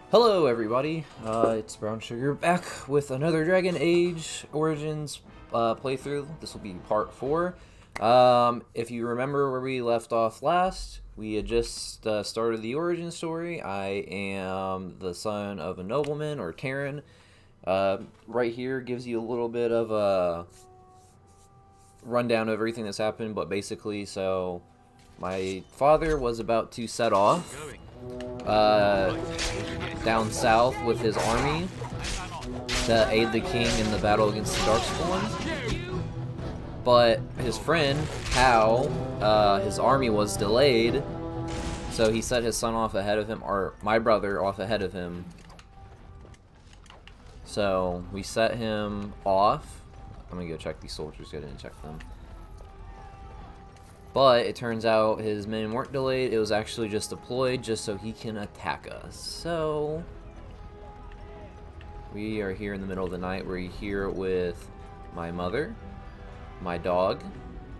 Hello everybody, it's Brown Sugar back with another Dragon Age Origins playthrough. This will be part 4. If you remember where we left off last, we had just started the origin story. I am the son of a nobleman, or Terran. Right here gives you a little bit of a rundown of everything that's happened, but basically, so my father was about to set off down south with his army to aid the king in the battle against the Darkspawn. But his friend, Hal, his army was delayed, so he set his son off ahead of him, or my brother off ahead of him. So we set him off. I'm gonna go check these soldiers, I didn't check them. But it turns out his men weren't delayed, it was actually just deployed just so he can attack us. So we are here in the middle of the night. We're here with my mother, my dog,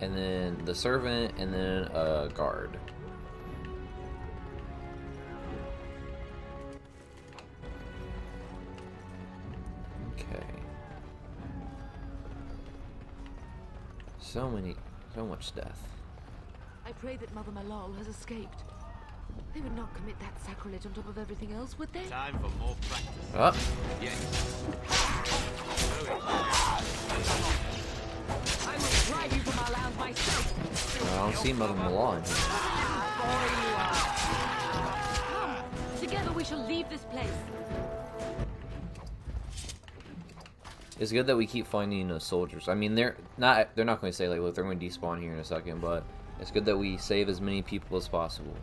and then the servant, and then a guard. Okay. So much death. I pray that Mother Malal has escaped. They would not commit that sacrilege on top of everything else, would they? Time for more practice. Up. Yes. I will drive you from our land myself. I don't see Mother Malal in here. Come, together we shall leave this place. It's good that we keep finding soldiers. I mean, they're not going to say like, look, they're going to despawn here in a second, but it's good that we save as many people as possible.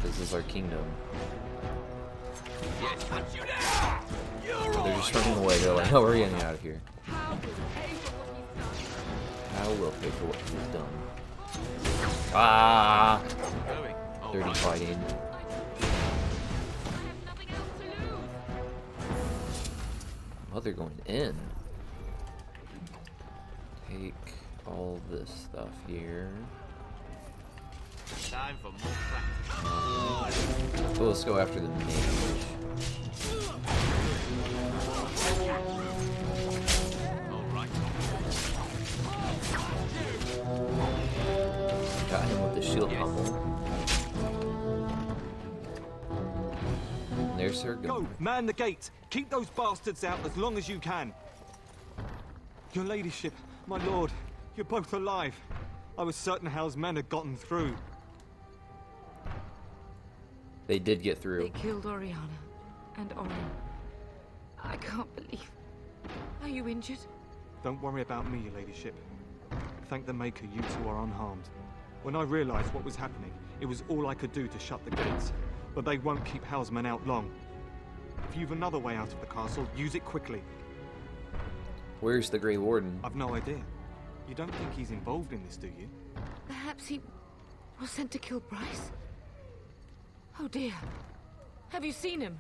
This is our kingdom. They're just running away. They're like, no, we're getting out of here. How will pay for what he's done. Ah! Dirty fighting. Oh, they're going in. Take all this stuff here. Time for more practice. So let's go after the mage. Alright. Got him with the shield pummel. And there's Sir Go, man the gate. Keep those bastards out as long as you can. Your ladyship, my lord, you're both alive. I was certain Hal's men had gotten through. They did get through. They killed Oriana and Orin. I can't believe. Are you injured? Don't worry about me, your ladyship. Thank the Maker you two are unharmed. When I realized what was happening, it was all I could do to shut the gates. But they won't keep Hal's men out long. If you've another way out of the castle, use it quickly. Where's the Grey Warden? I've no idea. You don't think he's involved in this, do you? Perhaps he was sent to kill Bryce? Oh dear. Have you seen him?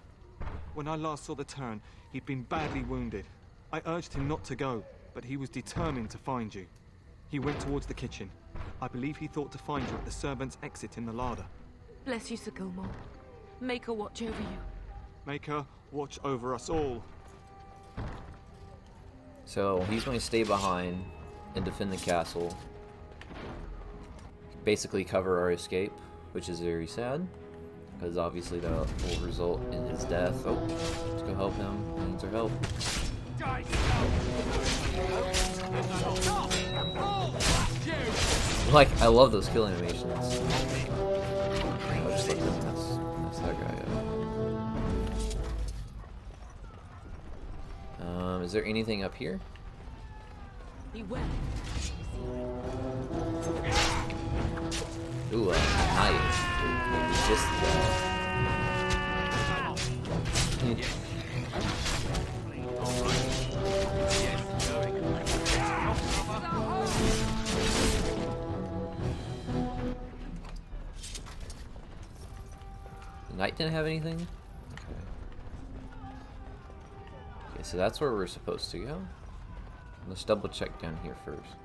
When I last saw the turn, he'd been badly wounded. I urged him not to go, but he was determined to find you. He went towards the kitchen. I believe he thought to find you at the servants' exit in the larder. Bless you, Sir Gilmore. Make her watch over you. Make her watch over us all. So he's going to stay behind and defend the castle. Basically cover our escape, which is very sad. Because obviously that will result in his death. Oh, let's go help him. He needs our help. Like, I love those kill animations. I'll just let them mess that guy up. Is there anything up here? Beware. Ooh, knife. Just The knight didn't have anything? Okay. Okay, so that's where we're supposed to go. Let's double check down here first.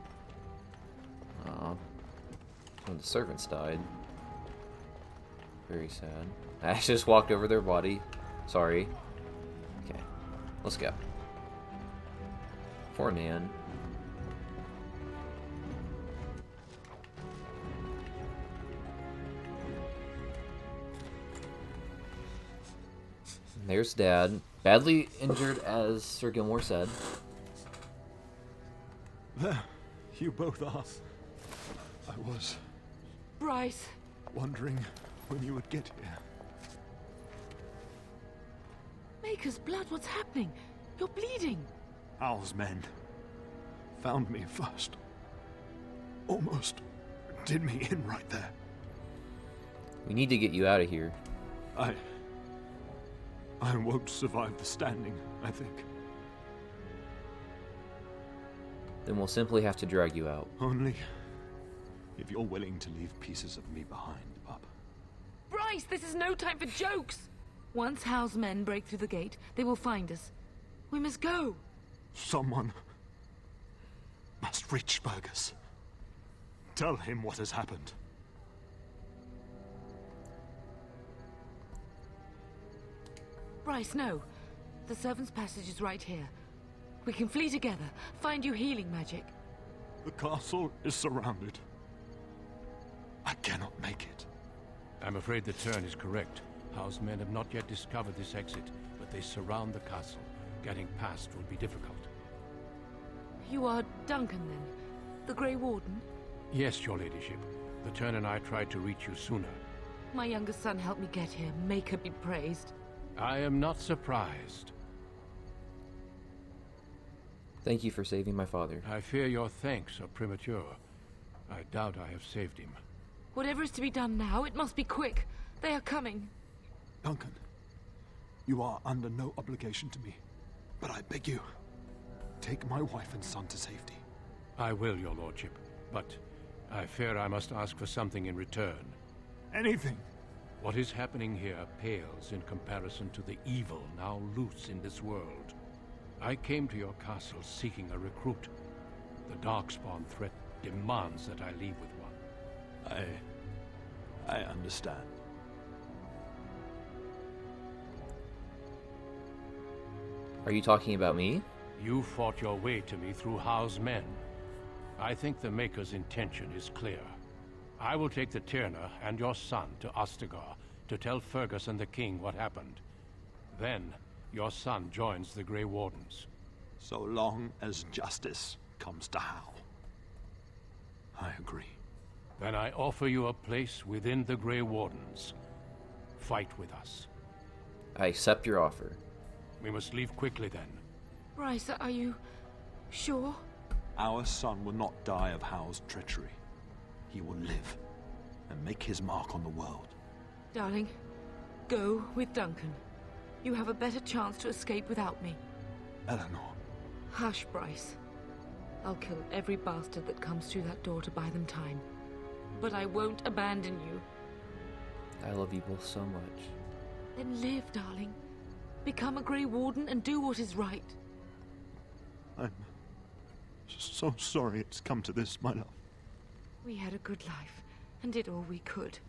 When the servants died. Very sad. I just walked over their body. Sorry. Okay. Let's go. Poor man. There's Dad. Badly injured, as Sir Gilmore said. There, you both are. I was Bryce! wondering when you would get here. Maker's blood, what's happening? You're bleeding. Owl's men found me first. Almost did me in right there. We need to get you out of here. I won't survive the standing, I think. Then we'll simply have to drag you out. Only if you're willing to leave pieces of me behind, pup. Bryce, this is no time for jokes! Once Howe's men break through the gate, they will find us. We must go. Someone must reach Fergus. Tell him what has happened. Bryce, no. The servant's passage is right here. We can flee together, find you healing magic. The castle is surrounded. I cannot make it. I'm afraid the turn is correct. Howe's men have not yet discovered this exit, but they surround the castle. Getting past will be difficult. You are Duncan, then? The Grey Warden? Yes, your ladyship. The turn and I tried to reach you sooner. My youngest son helped me get here. Maker be praised. I am not surprised. Thank you for saving my father. I fear your thanks are premature. I doubt I have saved him. Whatever is to be done now, it must be quick. They are coming. Duncan, you are under no obligation to me, but I beg you, take my wife and son to safety. I will, your lordship, but I fear I must ask for something in return. Anything. What is happening here pales in comparison to the evil now loose in this world. I came to your castle seeking a recruit. The Darkspawn threat demands that I leave with one. I understand. Are you talking about me? You fought your way to me through Howe's men. I think the Maker's intention is clear. I will take the Tyrna and your son to Ostagar to tell Fergus and the king what happened. Then, your son joins the Grey Wardens. So long as justice comes to Howe. I agree. Then I offer you a place within the Grey Wardens. Fight with us. I accept your offer. We must leave quickly then. Bryce, are you sure? Our son will not die of Howe's treachery. He will live and make his mark on the world. Darling, go with Duncan. You have a better chance to escape without me. Eleanor. Hush, Bryce. I'll kill every bastard that comes through that door to buy them time. But I won't abandon you. I love you both so much. Then live, darling. Become a Grey Warden and do what is right. I'm so sorry it's come to this, my love. We had a good life and did all we could.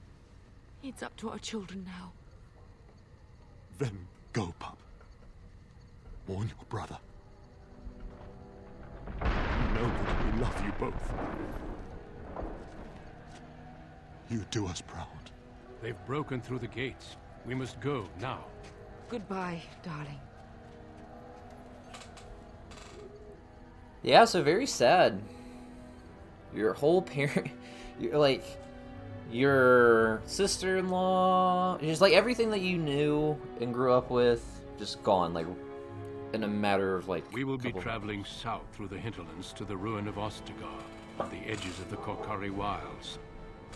It's up to our children now. Then go, pup. Warn your brother. You know that we love you both. You do us proud. They've broken through the gates. We must go now. Goodbye, darling. Yeah, so very sad. Your whole parent, you're like, your sister-in-law, just like everything that you knew and grew up with, just gone, like, in a matter of like. We will be traveling south through the hinterlands to the ruin of Ostagar, the edges of the Korkari Wilds.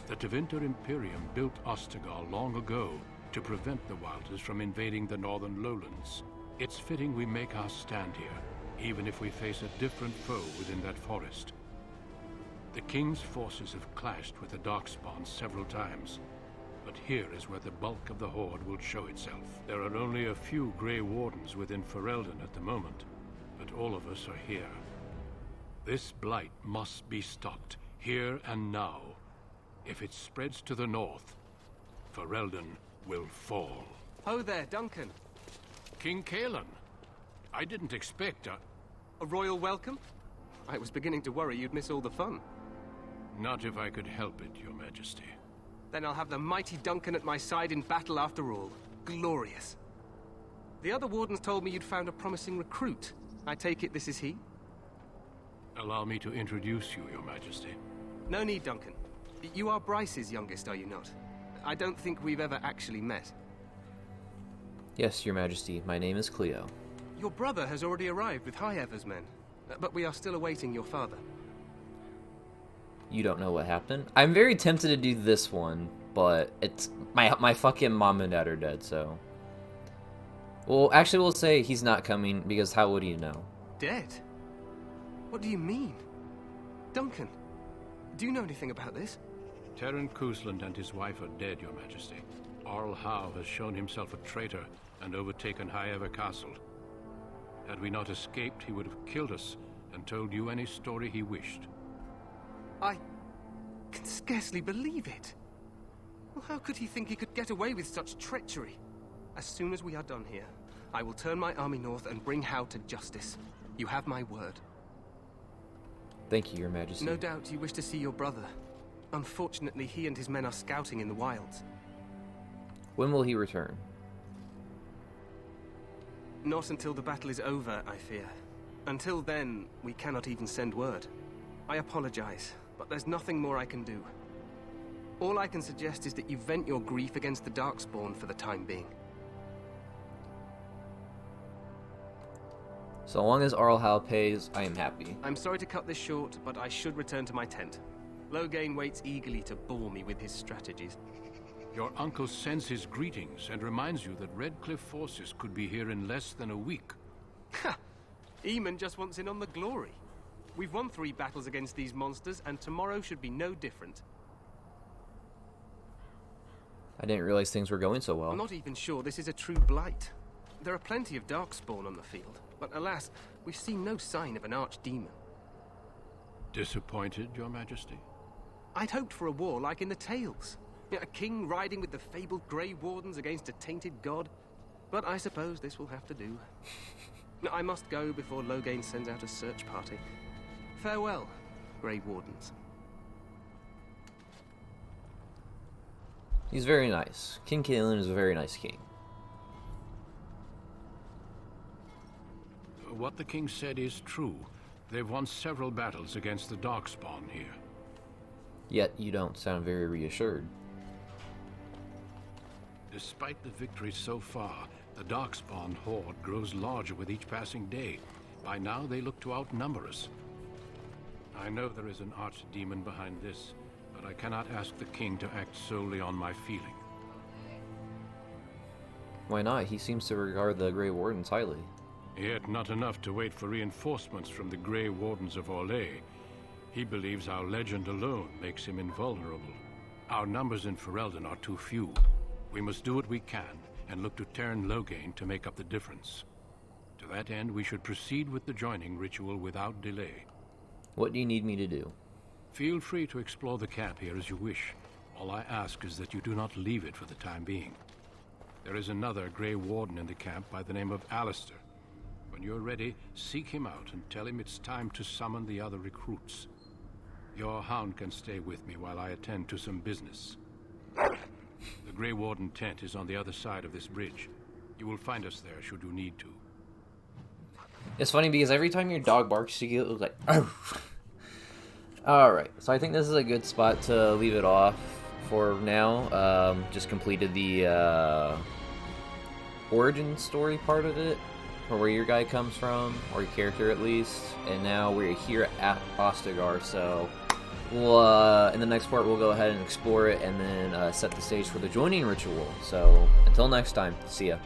The Tevinter Imperium built Ostagar long ago to prevent the Wilders from invading the northern lowlands. It's fitting we make our stand here, even if we face a different foe within that forest. The King's forces have clashed with the Darkspawn several times, but here is where the bulk of the Horde will show itself. There are only a few Grey Wardens within Ferelden at the moment, but all of us are here. This blight must be stopped, here and now. If it spreads to the north, Ferelden will fall. Ho there, Duncan. King Kalen. I didn't expect A royal welcome? I was beginning to worry you'd miss all the fun. Not if I could help it, Your Majesty. Then I'll have the mighty Duncan at my side in battle after all. Glorious. The other wardens told me you'd found a promising recruit. I take it this is he? Allow me to introduce you, Your Majesty. No need, Duncan. You are Bryce's youngest, are you not? I don't think we've ever actually met. Yes, Your Majesty. My name is Cleo. Your brother has already arrived with High Ever's men, but we are still awaiting your father. You don't know what happened? I'm very tempted to do this one, but it's my fucking mom and dad are dead, so. Well, actually, we'll say he's not coming because how would you know? Dead? What do you mean? Duncan, do you know anything about this? Terran Cousland and his wife are dead, Your Majesty. Arl Howe has shown himself a traitor and overtaken High Ever Castle. Had we not escaped, he would have killed us and told you any story he wished. I can scarcely believe it. Well, how could he think he could get away with such treachery? As soon as we are done here, I will turn my army north and bring Howe to justice. You have my word. Thank you, Your Majesty. No doubt you wish to see your brother. Unfortunately, he and his men are scouting in the wilds. When will he return? Not until the battle is over, I fear. Until then, we cannot even send word. I apologize, but there's nothing more I can do. All I can suggest is that you vent your grief against the Darkspawn for the time being. So long as Arl Howe pays, I am happy. I'm sorry to cut this short, but I should return to my tent. Loghain waits eagerly to bore me with his strategies. Your uncle sends his greetings and reminds you that Redcliffe forces could be here in less than a week. Ha! Eamon just wants in on the glory. We've won 3 battles against these monsters, and tomorrow should be no different. I didn't realize things were going so well. I'm not even sure this is a true blight. There are plenty of Darkspawn on the field, but alas, we've seen no sign of an archdemon. Disappointed, Your Majesty? I'd hoped for a war like in the tales. A king riding with the fabled Grey Wardens against a tainted god. But I suppose this will have to do. I must go before Loghain sends out a search party. Farewell, Grey Wardens. He's very nice. King Kalen is a very nice king. What the king said is true. They've won several battles against the Darkspawn here. Yet you don't sound very reassured. Despite the victories so far, the Darkspawn horde grows larger with each passing day. By now, they look to outnumber us. I know there is an archdemon behind this, but I cannot ask the king to act solely on my feeling. Why not? He seems to regard the Grey Wardens highly. Yet not enough to wait for reinforcements from the Grey Wardens of Orlais. He believes our legend alone makes him invulnerable. Our numbers in Ferelden are too few. We must do what we can, and look to Terran Loghain to make up the difference. To that end, we should proceed with the joining ritual without delay. What do you need me to do? Feel free to explore the camp here as you wish. All I ask is that you do not leave it for the time being. There is another Grey Warden in the camp by the name of Alistair. When you're ready, seek him out and tell him it's time to summon the other recruits. Your hound can stay with me while I attend to some business. The Grey Warden tent is on the other side of this bridge. You will find us there should you need to. It's funny because every time your dog barks, you get like, oh. Alright, so I think this is a good spot to leave it off for now. Just completed the origin story part of it, or where your guy comes from, or your character at least. And now we're here at Ostagar, so we'll, in the next part we'll go ahead and explore it and then set the stage for the joining ritual. So until next time, see ya.